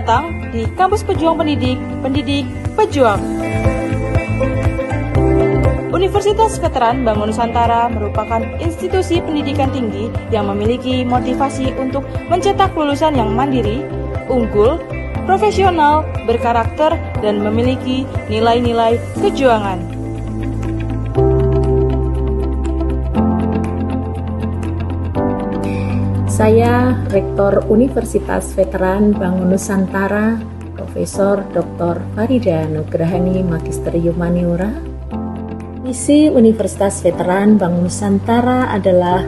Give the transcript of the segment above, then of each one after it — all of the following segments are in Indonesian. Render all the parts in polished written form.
datang di Kampus Pejuang Pendidik, Pendidik Pejuang. Universitas Veteran Bangun Nusantara merupakan institusi pendidikan tinggi yang memiliki motivasi untuk mencetak lulusan yang mandiri, unggul, profesional, berkarakter, dan memiliki nilai-nilai kejuangan. Saya Rektor Universitas Veteran Bangun Nusantara, Profesor Dr. Farida Nugrahani Magister Humaniora. Misi Universitas Veteran Bangun Nusantara adalah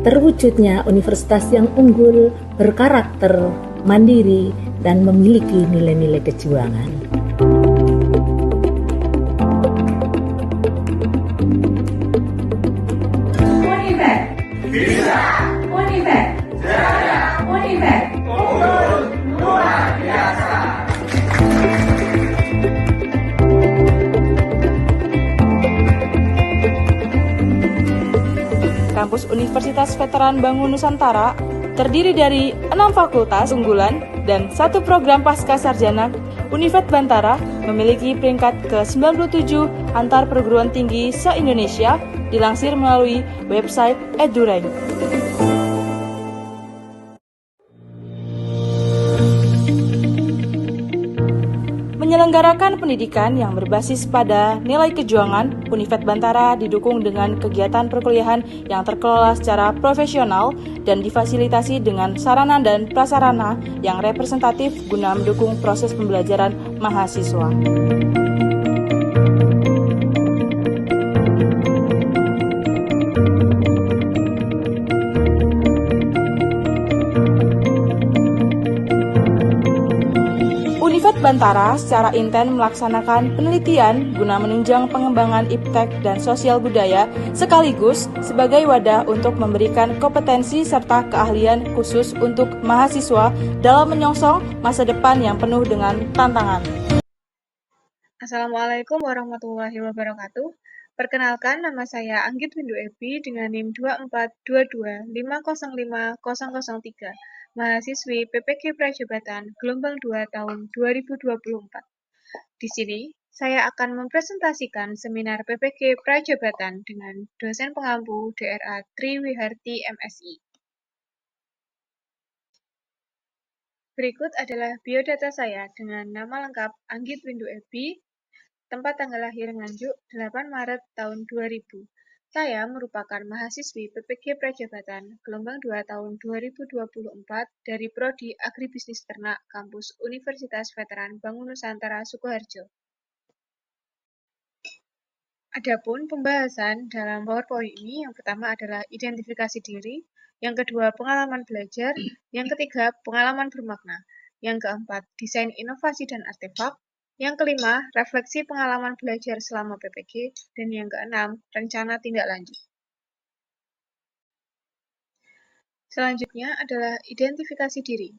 terwujudnya universitas yang unggul, berkarakter, mandiri, dan memiliki nilai-nilai kejuangan. Unifek bisa, Unifek jaya, Unifek unggul luar biasa. Kampus Universitas Veteran Bangun Nusantara terdiri dari 6 fakultas unggulan dan 1 program pasca sarjana. Univet Bantara memiliki peringkat ke-97 antar perguruan tinggi se-Indonesia, dilansir melalui website EduRank. Menyelenggarakan pendidikan yang berbasis pada nilai kejuangan, Univet Bantara didukung dengan kegiatan perkuliahan yang terkelola secara profesional dan difasilitasi dengan sarana dan prasarana yang representatif guna mendukung proses pembelajaran mahasiswa. Univet Bantara secara intens melaksanakan penelitian guna menunjang pengembangan iptek dan sosial budaya sekaligus sebagai wadah untuk memberikan kompetensi serta keahlian khusus untuk mahasiswa dalam menyongsong masa depan yang penuh dengan tantangan. Assalamualaikum warahmatullahi wabarakatuh. Perkenalkan, nama saya Anggit Windu Ebi dengan NIM 24225050003. Mahasiswi PPG Prajabatan Gelombang 2 tahun 2024. Di sini, saya akan mempresentasikan seminar PPG Prajabatan dengan dosen pengampu DRA Triwiharti MSI. Berikut adalah biodata saya dengan nama lengkap Anggit Windu Ebi, tempat tanggal lahir Nganjuk 8 Maret tahun 2000. Saya merupakan mahasiswi PPG Prajabatan Gelombang 2 tahun 2024 dari Prodi Agribisnis Ternak Kampus Universitas Veteran Bangun Nusantara Sukoharjo. Adapun pembahasan dalam PowerPoint ini, yang pertama adalah identifikasi diri, yang kedua pengalaman belajar, yang ketiga pengalaman bermakna, yang keempat desain inovasi dan artefak, yang kelima refleksi pengalaman belajar selama PPG, dan yang keenam rencana tindak lanjut. Selanjutnya adalah identifikasi diri.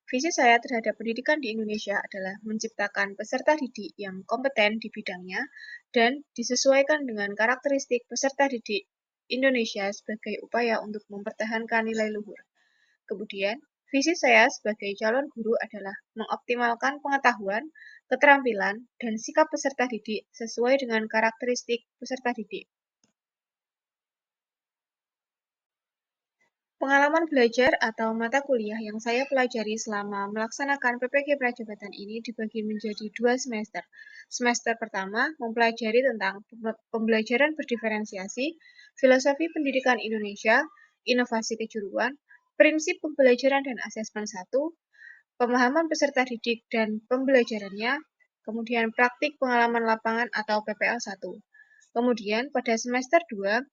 Visi saya terhadap pendidikan di Indonesia adalah menciptakan peserta didik yang kompeten di bidangnya dan disesuaikan dengan karakteristik peserta didik Indonesia sebagai upaya untuk mempertahankan nilai luhur. Kemudian, visi saya sebagai calon guru adalah mengoptimalkan pengetahuan, keterampilan, dan sikap peserta didik sesuai dengan karakteristik peserta didik. Pengalaman belajar atau mata kuliah yang saya pelajari selama melaksanakan PPG Prajabatan ini dibagi menjadi 2 semester. Semester pertama mempelajari tentang pembelajaran berdiferensiasi, filosofi pendidikan Indonesia, inovasi kejuruan, prinsip pembelajaran dan asesmen 1, pemahaman peserta didik dan pembelajarannya, kemudian praktik pengalaman lapangan atau PPL 1. Kemudian pada semester 2,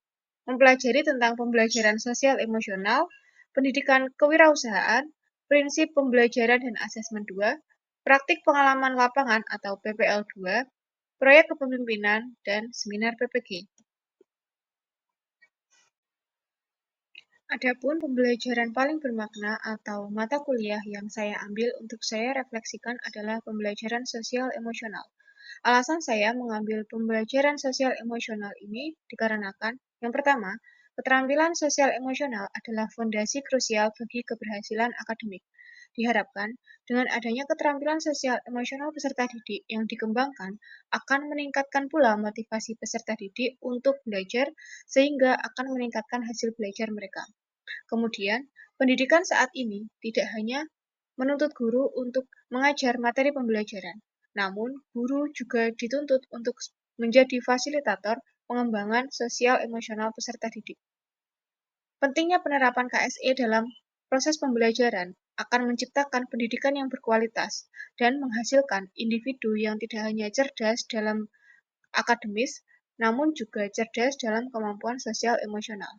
mempelajari tentang pembelajaran sosial emosional, pendidikan kewirausahaan, prinsip pembelajaran dan asesmen 2, praktik pengalaman lapangan atau PPL 2, proyek kepemimpinan, dan seminar PPG. Adapun pembelajaran paling bermakna atau mata kuliah yang saya ambil untuk saya refleksikan adalah pembelajaran sosial emosional. Alasan saya mengambil pembelajaran sosial emosional ini dikarenakan, yang pertama, keterampilan sosial emosional adalah fondasi krusial bagi keberhasilan akademik. Diharapkan, dengan adanya keterampilan sosial emosional peserta didik yang dikembangkan, akan meningkatkan pula motivasi peserta didik untuk belajar, sehingga akan meningkatkan hasil belajar mereka. Kemudian, pendidikan saat ini tidak hanya menuntut guru untuk mengajar materi pembelajaran, namun guru juga dituntut untuk menjadi fasilitator pengembangan sosial emosional peserta didik. Pentingnya penerapan KSE dalam proses pembelajaran akan menciptakan pendidikan yang berkualitas dan menghasilkan individu yang tidak hanya cerdas dalam akademis, namun juga cerdas dalam kemampuan sosial emosional.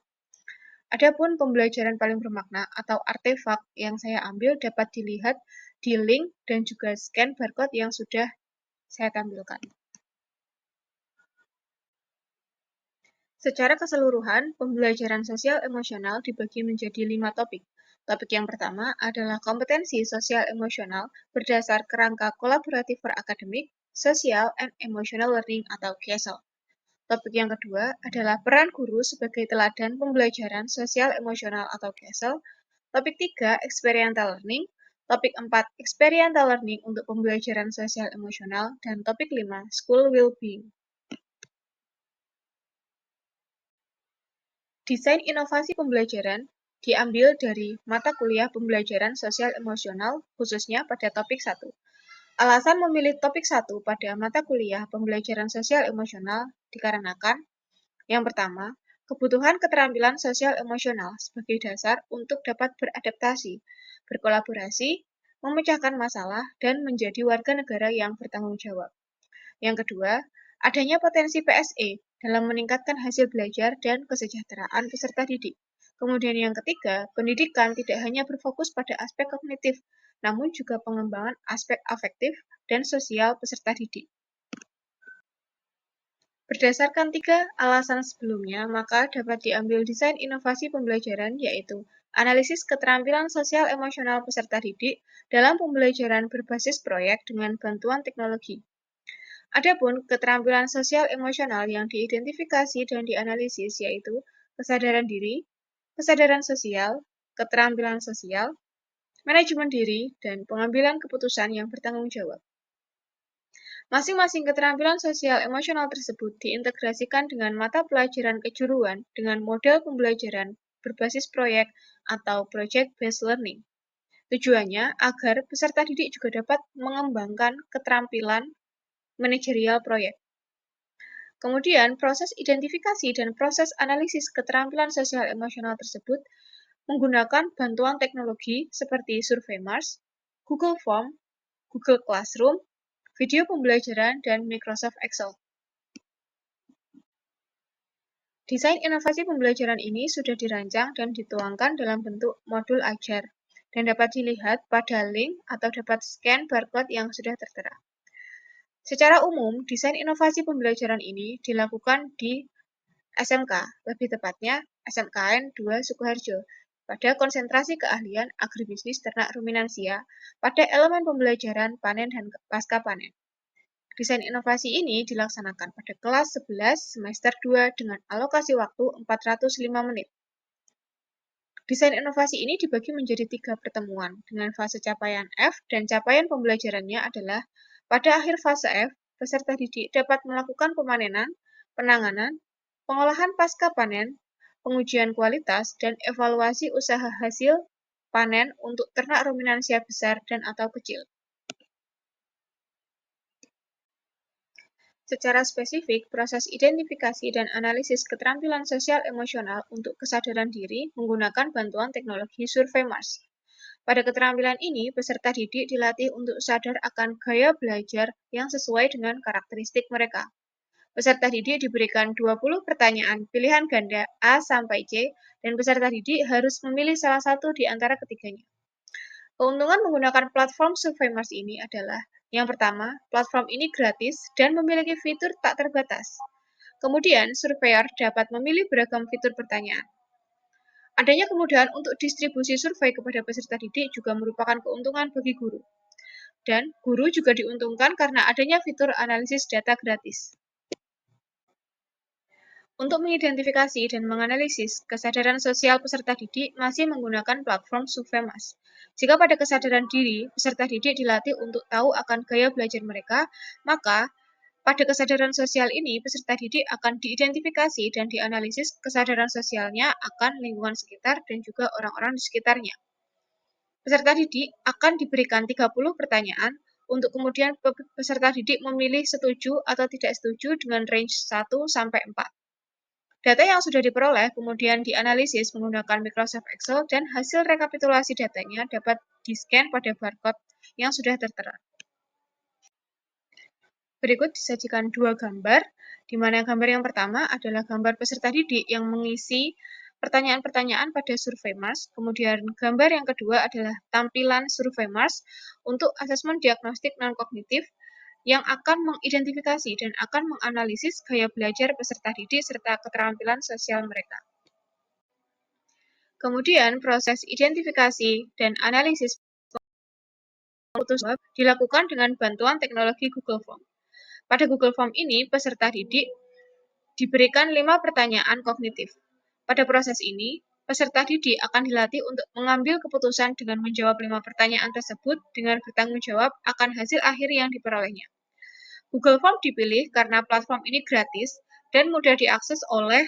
Adapun pembelajaran paling bermakna atau artefak yang saya ambil dapat dilihat di link dan juga scan barcode yang sudah saya tampilkan. Secara keseluruhan, pembelajaran sosial emosional dibagi menjadi 5 topik. Topik yang pertama adalah kompetensi sosial emosional berdasar kerangka kolaboratif berakademik, social and emotional learning atau KESL. Topik yang kedua adalah peran guru sebagai teladan pembelajaran sosial emosional atau KESL. Topik 3, experiential learning. Topik 4, experiential learning untuk pembelajaran sosial emosional. Dan topik 5, school well-being. Desain inovasi pembelajaran diambil dari mata kuliah pembelajaran sosial emosional, khususnya pada topik 1. Alasan memilih topik 1 pada mata kuliah pembelajaran sosial emosional dikarenakan yang pertama, kebutuhan keterampilan sosial emosional sebagai dasar untuk dapat beradaptasi, berkolaborasi, memecahkan masalah, dan menjadi warga negara yang bertanggung jawab. Yang kedua, adanya potensi PSE dalam meningkatkan hasil belajar dan kesejahteraan peserta didik. Kemudian yang ketiga, pendidikan tidak hanya berfokus pada aspek kognitif, namun juga pengembangan aspek afektif dan sosial peserta didik. Berdasarkan 3 alasan sebelumnya, maka dapat diambil desain inovasi pembelajaran yaitu analisis keterampilan sosial emosional peserta didik dalam pembelajaran berbasis proyek dengan bantuan teknologi. Adapun keterampilan sosial emosional yang diidentifikasi dan dianalisis yaitu kesadaran diri, kesadaran sosial, keterampilan sosial, manajemen diri, dan pengambilan keputusan yang bertanggung jawab. Masing-masing keterampilan sosial emosional tersebut diintegrasikan dengan mata pelajaran kejuruan dengan model pembelajaran berbasis proyek atau project-based learning. Tujuannya agar peserta didik juga dapat mengembangkan keterampilan manajerial proyek. Kemudian, proses identifikasi dan proses analisis keterampilan sosial emosional tersebut menggunakan bantuan teknologi seperti SurveyMouse, Google Form, Google Classroom, video pembelajaran, dan Microsoft Excel. Desain inovasi pembelajaran ini sudah dirancang dan dituangkan dalam bentuk modul ajar, dan dapat dilihat pada link atau dapat scan barcode yang sudah tertera. Secara umum, desain inovasi pembelajaran ini dilakukan di SMK, lebih tepatnya SMKN 2 Sukoharjo, pada konsentrasi keahlian agribisnis ternak ruminansia pada elemen pembelajaran panen dan pasca panen. Desain inovasi ini dilaksanakan pada kelas 11 semester 2 dengan alokasi waktu 405 menit. Desain inovasi ini dibagi menjadi 3 pertemuan, dengan fase capaian F dan capaian pembelajarannya adalah pada akhir fase F, peserta didik dapat melakukan pemanenan, penanganan, pengolahan pasca panen, pengujian kualitas, dan evaluasi usaha hasil panen untuk ternak ruminansia besar dan atau kecil. Secara spesifik, proses identifikasi dan analisis keterampilan sosial emosional untuk kesadaran diri menggunakan bantuan teknologi SurveyMouse. Pada keterampilan ini, peserta didik dilatih untuk sadar akan gaya belajar yang sesuai dengan karakteristik mereka. Peserta didik diberikan 20 pertanyaan pilihan ganda A sampai C, dan peserta didik harus memilih salah satu di antara ketiganya. Keuntungan menggunakan platform SurveyMouse ini adalah, yang pertama, platform ini gratis dan memiliki fitur tak terbatas. Kemudian, surveyor dapat memilih beragam fitur pertanyaan. Adanya kemudahan untuk distribusi survei kepada peserta didik juga merupakan keuntungan bagi guru. Dan guru juga diuntungkan karena adanya fitur analisis data gratis. Untuk mengidentifikasi dan menganalisis kesadaran sosial peserta didik masih menggunakan platform SurveyMouse. Jika pada kesadaran diri, peserta didik dilatih untuk tahu akan gaya belajar mereka, maka pada kesadaran sosial ini, peserta didik akan diidentifikasi dan dianalisis kesadaran sosialnya akan lingkungan sekitar dan juga orang-orang di sekitarnya. Peserta didik akan diberikan 30 pertanyaan untuk kemudian peserta didik memilih setuju atau tidak setuju dengan range 1 sampai 4. Data yang sudah diperoleh kemudian dianalisis menggunakan Microsoft Excel dan hasil rekapitulasi datanya dapat di-scan pada barcode yang sudah tertera. Berikut disajikan dua gambar, di mana gambar yang pertama adalah gambar peserta didik yang mengisi pertanyaan-pertanyaan pada SurveyMouse, kemudian gambar yang kedua adalah tampilan SurveyMouse untuk asesmen diagnostik non-kognitif yang akan mengidentifikasi dan akan menganalisis gaya belajar peserta didik serta keterampilan sosial mereka. Kemudian, proses identifikasi dan analisis dilakukan dengan bantuan teknologi Google Form. Pada Google Form ini, peserta didik diberikan 5 pertanyaan kognitif. Pada proses ini, peserta didik akan dilatih untuk mengambil keputusan dengan menjawab 5 pertanyaan tersebut dengan bertanggung jawab akan hasil akhir yang diperolehnya. Google Form dipilih karena platform ini gratis dan mudah diakses oleh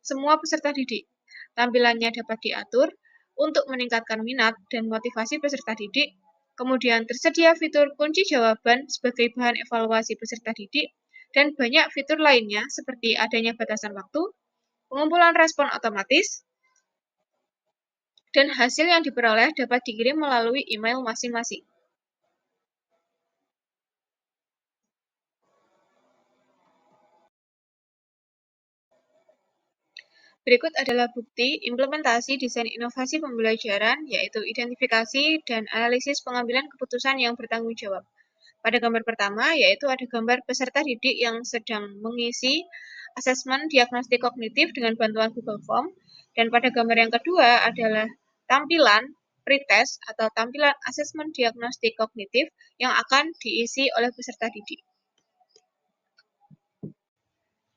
semua peserta didik. Tampilannya dapat diatur untuk meningkatkan minat dan motivasi peserta didik. Kemudian tersedia fitur kunci jawaban sebagai bahan evaluasi peserta didik dan banyak fitur lainnya seperti adanya batasan waktu, pengumpulan respon otomatis, dan hasil yang diperoleh dapat dikirim melalui email masing-masing. Berikut adalah bukti implementasi desain inovasi pembelajaran, yaitu identifikasi dan analisis pengambilan keputusan yang bertanggung jawab. Pada gambar pertama, yaitu ada gambar peserta didik yang sedang mengisi asesmen diagnostik kognitif dengan bantuan Google Form, dan pada gambar yang kedua adalah tampilan pretest atau tampilan asesmen diagnostik kognitif yang akan diisi oleh peserta didik.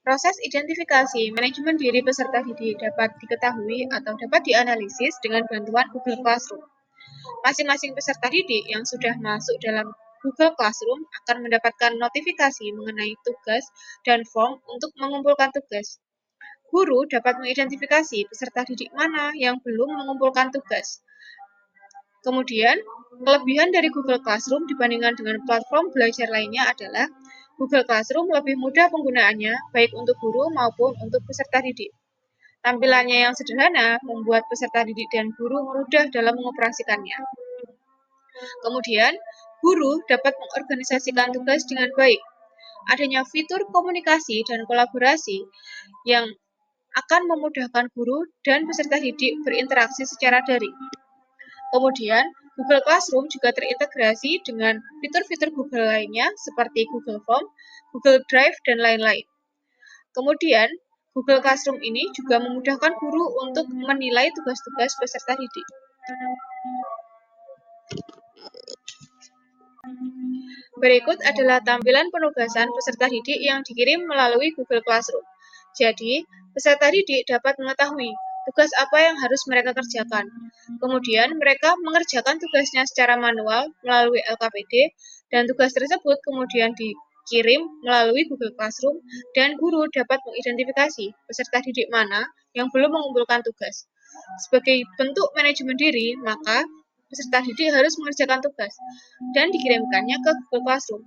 Proses identifikasi manajemen diri peserta didik dapat diketahui atau dapat dianalisis dengan bantuan Google Classroom. Masing-masing peserta didik yang sudah masuk dalam Google Classroom akan mendapatkan notifikasi mengenai tugas dan form untuk mengumpulkan tugas. Guru dapat mengidentifikasi peserta didik mana yang belum mengumpulkan tugas. Kemudian, kelebihan dari Google Classroom dibandingkan dengan platform belajar lainnya adalah Google Classroom lebih mudah penggunaannya, baik untuk guru maupun untuk peserta didik. Tampilannya yang sederhana membuat peserta didik dan guru mudah dalam mengoperasikannya. Kemudian, guru dapat mengorganisasikan tugas dengan baik. Adanya fitur komunikasi dan kolaborasi yang akan memudahkan guru dan peserta didik berinteraksi secara daring. Kemudian, Google Classroom juga terintegrasi dengan fitur-fitur Google lainnya seperti Google Form, Google Drive, dan lain-lain. Kemudian, Google Classroom ini juga memudahkan guru untuk menilai tugas-tugas peserta didik. Berikut adalah tampilan penugasan peserta didik yang dikirim melalui Google Classroom. Jadi, peserta didik dapat mengetahui tugas apa yang harus mereka kerjakan. Kemudian, mereka mengerjakan tugasnya secara manual melalui LKPD, dan tugas tersebut kemudian dikirim melalui Google Classroom, dan guru dapat mengidentifikasi peserta didik mana yang belum mengumpulkan tugas. Sebagai bentuk manajemen diri, maka peserta didik harus mengerjakan tugas dan dikirimkannya ke Google Classroom.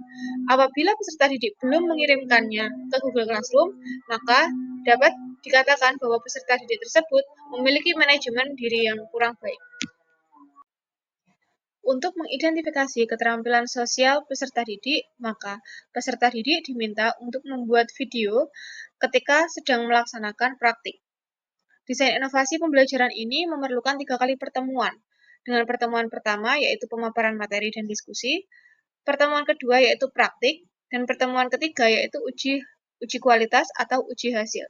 Apabila peserta didik belum mengirimkannya ke Google Classroom, maka dapat dikatakan bahwa peserta didik tersebut memiliki manajemen diri yang kurang baik. Untuk mengidentifikasi keterampilan sosial peserta didik, maka peserta didik diminta untuk membuat video ketika sedang melaksanakan praktik. Desain inovasi pembelajaran ini memerlukan 3 kali pertemuan, dengan pertemuan pertama yaitu pemaparan materi dan diskusi, pertemuan kedua yaitu praktik, dan pertemuan ketiga yaitu uji kualitas atau uji hasil.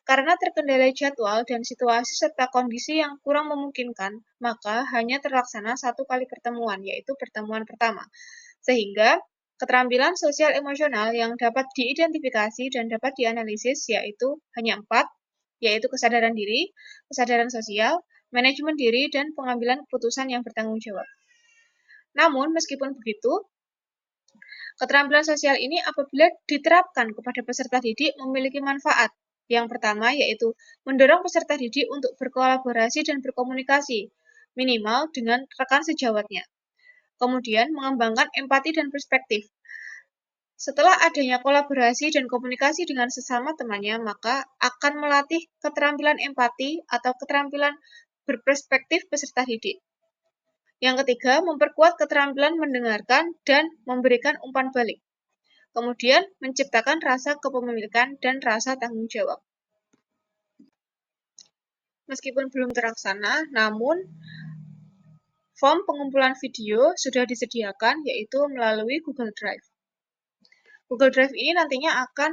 Karena terkendala jadwal dan situasi serta kondisi yang kurang memungkinkan, maka hanya terlaksana 1 kali pertemuan, yaitu pertemuan pertama. Sehingga Keterampilan sosial emosional yang dapat diidentifikasi dan dapat dianalisis yaitu hanya 4, yaitu kesadaran diri, kesadaran sosial, manajemen diri, dan pengambilan keputusan yang bertanggung jawab. Namun, meskipun begitu, keterampilan sosial ini apabila diterapkan kepada peserta didik memiliki manfaat. Yang pertama yaitu mendorong peserta didik untuk berkolaborasi dan berkomunikasi, minimal dengan rekan sejawatnya. Kemudian mengembangkan empati dan perspektif. Setelah adanya kolaborasi dan komunikasi dengan sesama temannya, maka akan melatih keterampilan empati atau keterampilan berperspektif peserta didik. Yang ketiga, memperkuat keterampilan mendengarkan dan memberikan umpan balik. Kemudian, menciptakan rasa kepemilikan dan rasa tanggung jawab. Meskipun belum terlaksana, namun form pengumpulan video sudah disediakan, yaitu melalui Google Drive. Google Drive ini nantinya akan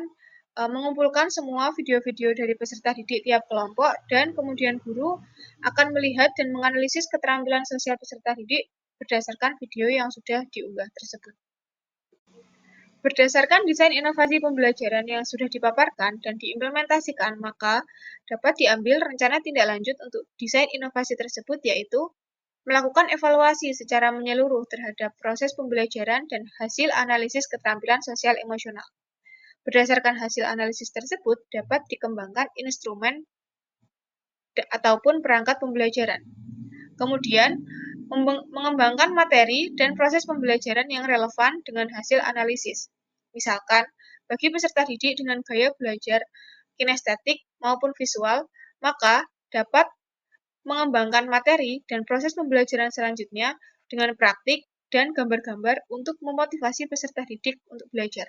mengumpulkan semua video-video dari peserta didik tiap kelompok, dan kemudian guru akan melihat dan menganalisis keterampilan sosial peserta didik berdasarkan video yang sudah diunggah tersebut. Berdasarkan desain inovasi pembelajaran yang sudah dipaparkan dan diimplementasikan, maka dapat diambil rencana tindak lanjut untuk desain inovasi tersebut, yaitu melakukan evaluasi secara menyeluruh terhadap proses pembelajaran dan hasil analisis keterampilan sosial emosional. Berdasarkan hasil analisis tersebut, dapat dikembangkan instrumen ataupun perangkat pembelajaran. Kemudian, mengembangkan materi dan proses pembelajaran yang relevan dengan hasil analisis. Misalkan, bagi peserta didik dengan gaya belajar kinestetik maupun visual, maka dapat mengembangkan materi dan proses pembelajaran selanjutnya dengan praktik dan gambar-gambar untuk memotivasi peserta didik untuk belajar.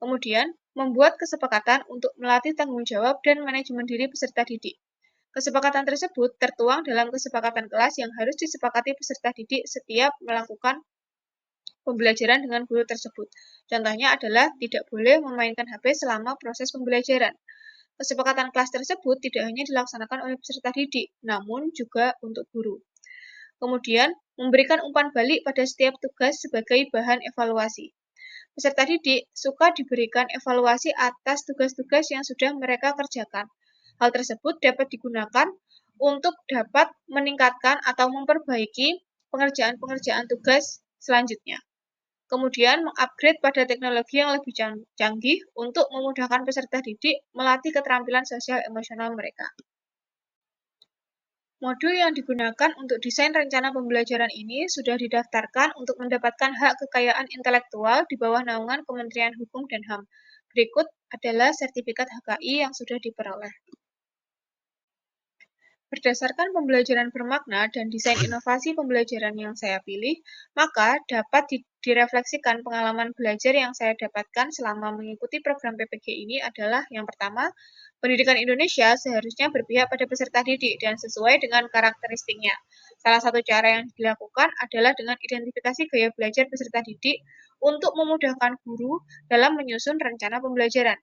Kemudian, membuat kesepakatan untuk melatih tanggung jawab dan manajemen diri peserta didik. Kesepakatan tersebut tertuang dalam kesepakatan kelas yang harus disepakati peserta didik setiap melakukan pembelajaran dengan guru tersebut. Contohnya adalah tidak boleh memainkan HP selama proses pembelajaran. Kesepakatan kelas tersebut tidak hanya dilaksanakan oleh peserta didik, namun juga untuk guru. Kemudian, memberikan umpan balik pada setiap tugas sebagai bahan evaluasi. Peserta didik suka diberikan evaluasi atas tugas-tugas yang sudah mereka kerjakan. Hal tersebut dapat digunakan untuk dapat meningkatkan atau memperbaiki pengerjaan-pengerjaan tugas selanjutnya. Kemudian mengupgrade pada teknologi yang lebih canggih untuk memudahkan peserta didik melatih keterampilan sosial emosional mereka. Modul yang digunakan untuk desain rencana pembelajaran ini sudah didaftarkan untuk mendapatkan hak kekayaan intelektual di bawah naungan Kementerian Hukum dan HAM. Berikut adalah sertifikat HKI yang sudah diperoleh. Berdasarkan pembelajaran bermakna dan desain inovasi pembelajaran yang saya pilih, maka dapat direfleksikan pengalaman belajar yang saya dapatkan selama mengikuti program PPG ini adalah yang pertama, pendidikan Indonesia seharusnya berpihak pada peserta didik dan sesuai dengan karakteristiknya. Salah satu cara yang dilakukan adalah dengan identifikasi gaya belajar peserta didik untuk memudahkan guru dalam menyusun rencana pembelajaran.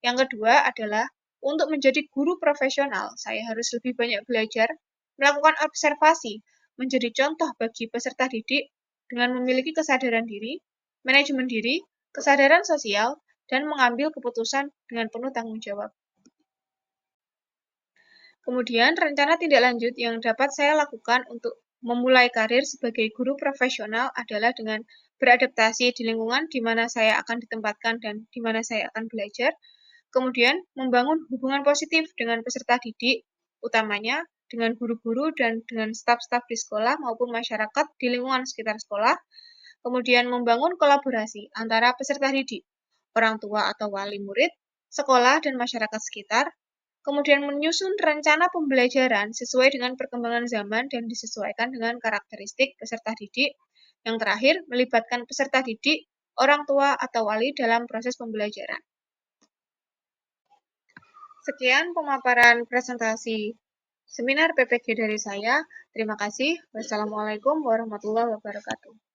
Yang kedua adalah untuk menjadi guru profesional, saya harus lebih banyak belajar, melakukan observasi, menjadi contoh bagi peserta didik dengan memiliki kesadaran diri, manajemen diri, kesadaran sosial, dan mengambil keputusan dengan penuh tanggung jawab. Kemudian, rencana tindak lanjut yang dapat saya lakukan untuk memulai karir sebagai guru profesional adalah dengan beradaptasi di lingkungan di mana saya akan ditempatkan dan di mana saya akan belajar. Kemudian, membangun hubungan positif dengan peserta didik, utamanya dengan guru-guru dan dengan staf-staf di sekolah maupun masyarakat di lingkungan sekitar sekolah. Kemudian, membangun kolaborasi antara peserta didik, orang tua atau wali murid, sekolah, dan masyarakat sekitar. Kemudian menyusun rencana pembelajaran sesuai dengan perkembangan zaman dan disesuaikan dengan karakteristik peserta didik. Yang terakhir, melibatkan peserta didik, orang tua, atau wali dalam proses pembelajaran. Sekian pemaparan presentasi seminar PPG dari saya. Terima kasih. Wassalamualaikum warahmatullahi wabarakatuh.